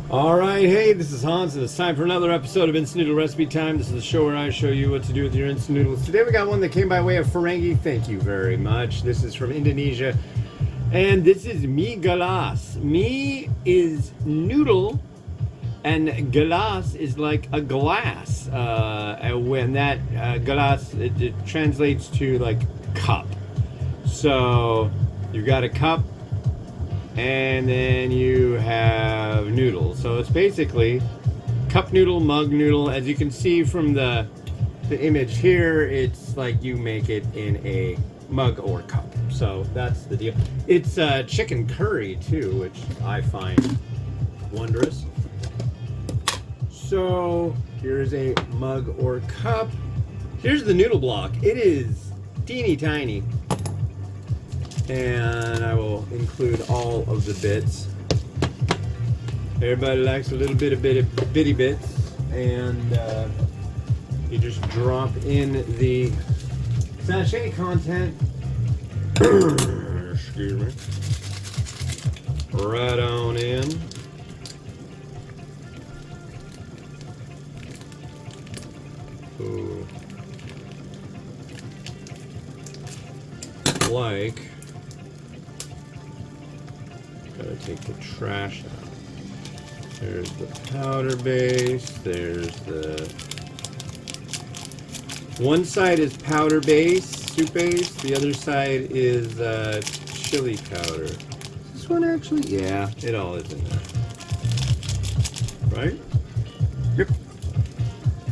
Alright, hey, this is Hans, and it's time for another episode of Instant Noodle Recipe Time. This is the show where I show you what to do with your instant noodles. Today we got one that came by way of Ferengi. Thank you very much. This is from Indonesia, and this is Migelas. Mi is noodle, and gelas is like a glass. When that gelas, it translates to like cup. So you've got a cup, and then you have noodles. So it's basically cup noodle, mug noodle. As you can see from the image here, it's like you make it in a mug or cup. So that's the deal. It's chicken curry too, which I find wondrous. So here's a mug or cup. Here's the noodle block. It is teeny tiny. And I will include all of the bits. Everybody likes a little bit of bitty bits, and you just drop in the sachet content. Excuse me. Right on in. Ooh. Like. Gotta take the trash out. There's the powder base. There's the... One side is powder base, soup base. The other side is chili powder. Is this one actually? Yeah, it all is in there. Right? Yep.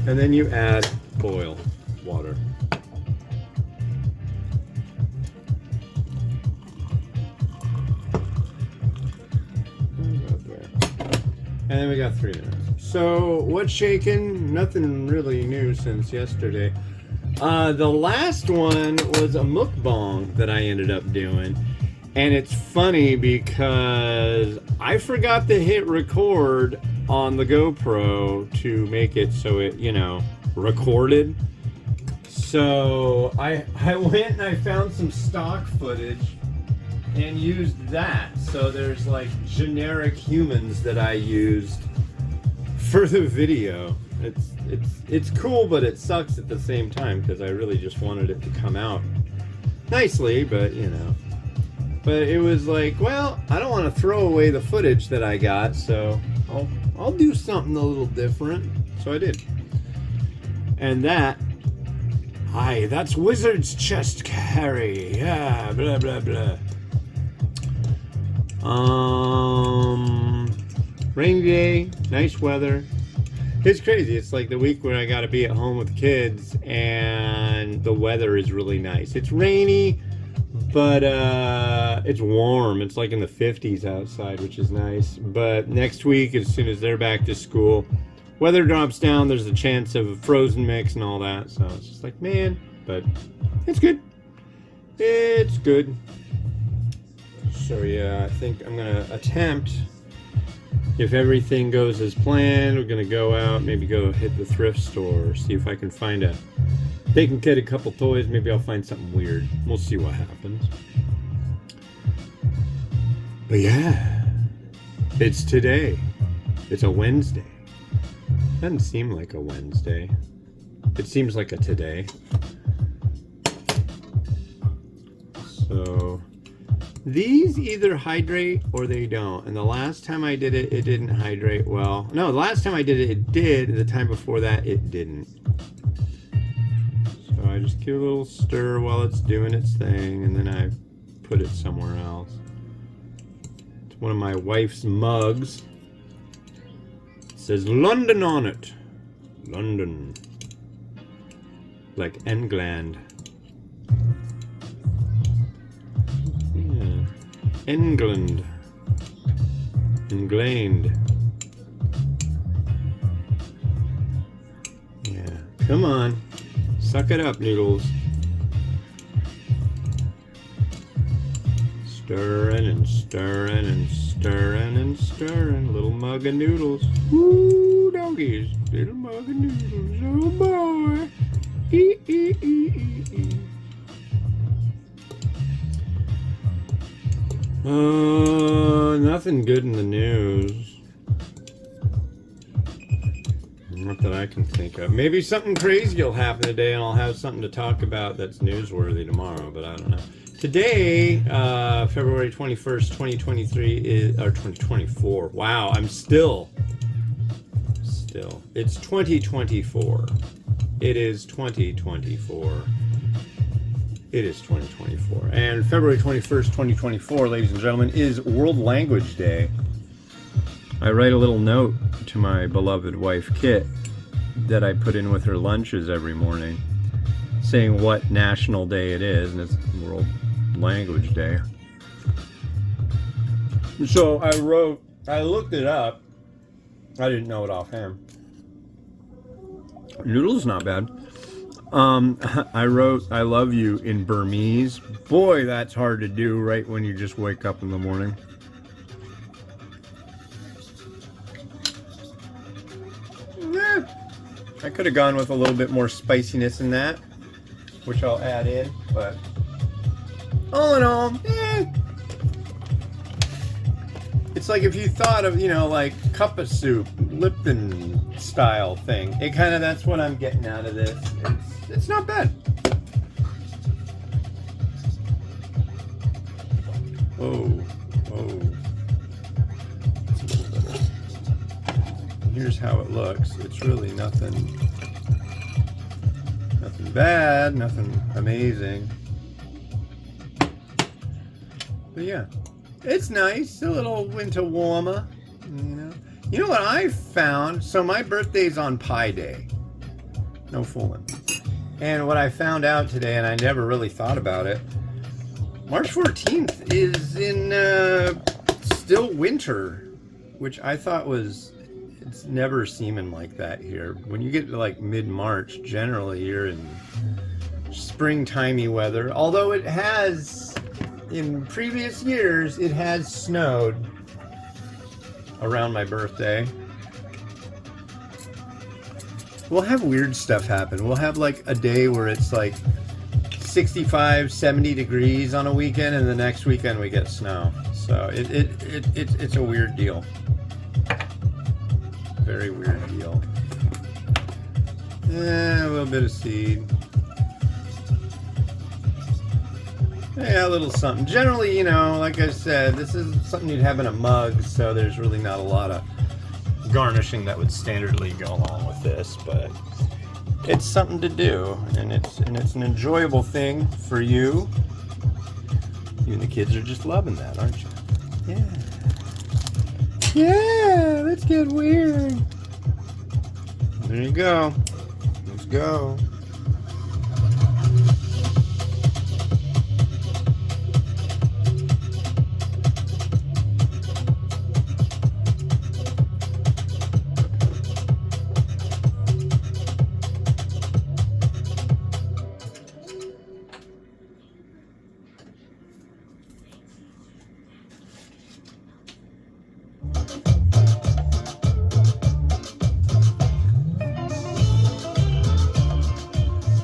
And then you add boil water. And then we got 3 minutes. So what's shaking? Nothing really new since yesterday. The last one was a mukbang that I ended up doing. And it's funny because I forgot to hit record on the GoPro to make it so it, you know, recorded. So I went and I found some stock footage and used that. So there's like generic humans that I used for the video. It's cool, but it sucks at the same time because I really just wanted it to come out nicely, but you know. But it was like, well, I don't want to throw away the footage that I got, so I'll do something a little different. So I did. And that's Wizard's Chest Kari. Yeah, blah blah blah. Rainy day, nice weather. It's crazy. It's like the week where I gotta be at home with kids and the weather is really nice. It's rainy, but it's warm. It's like in the 50s outside, which is nice. But next week, as soon as they're back to school, weather drops down. There's a chance of frozen mix and all that. So it's just like, man, but it's good. It's good. So yeah, I think I'm gonna attempt, if everything goes as planned, we're gonna go out, maybe go hit the thrift store, see if I can find they can get a couple toys, maybe I'll find something weird. We'll see what happens. But yeah, it's today. It's a Wednesday. Doesn't seem like a Wednesday. It seems like a today. So these either hydrate or they don't. And the last time I did it, it didn't hydrate well. No, the last time I did it, it did. And the time before that, it didn't. So I just give a little stir while it's doing its thing. And then I put it somewhere else. It's one of my wife's mugs. It says London on it. London. Like England. England. England. Yeah. Come on. Suck it up, noodles. Stirring and stirring and stirring. stirring and stirring. Little mug of noodles. Woo, doggies. Little mug of noodles. Oh boy. Eat, eat, eat, eat, eat. Nothing good in the news. Not that I can think of. Maybe something crazy will happen today and I'll have something to talk about that's newsworthy tomorrow, but I don't know. Today, February 21st, 2023 is, or 2024. Wow, I'm still. It's 2024. It is 2024. It is 2024. And February 21st, 2024, ladies and gentlemen, is World Language Day. I write a little note to my beloved wife, Kit, that I put in with her lunches every morning, saying what national day it is, and it's World Language Day. So I looked it up. I didn't know it offhand. Noodle's not bad. I wrote I love you in Burmese. Boy, that's hard to do right when you just wake up in the morning. I could have gone with a little bit more spiciness in that, which I'll add in, but all in all, it's like if you thought of, like cup of soup, Lipton style thing. It kind of, that's what I'm getting out of this. It's not bad. Oh. It's a little better. Here's how it looks. It's really nothing bad, nothing amazing. But yeah, it's nice, a little winter warmer, You know what I found? So my birthday's on Pi Day. No fooling. And what I found out today, and I never really thought about it, March 14th is in still winter, which I thought was, it's never seeming like that here. When you get to like mid-March, generally you're in springtimey weather. Although it has, in previous years, it has snowed around my birthday. We'll have weird stuff happen. We'll have like a day where it's like 65, 70 degrees on a weekend, and the next weekend we get snow. So it's a weird deal. Very weird deal. A little bit of seed. Yeah, a little something. Generally, like I said, this is something you'd have in a mug, so there's really not a lot of garnishing that would standardly go along with this, but it's something to do, and it's an enjoyable thing for you. You and the kids are just loving that, aren't you? Yeah. Yeah, let's get weird. There you go. Let's go.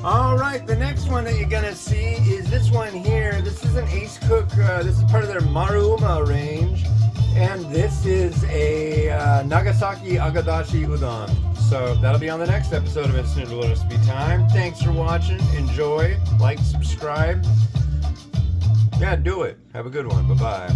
Alright, the next one that you're gonna see is this one here. This is an Ace Cook, this is part of their Maruma range, and this is a Nagasaki Agadashi Udon. So that'll be on the next episode of Instant Noodle Recipe Time. Thanks for watching, enjoy, like, subscribe. Yeah, do it. Have a good one. Bye-bye.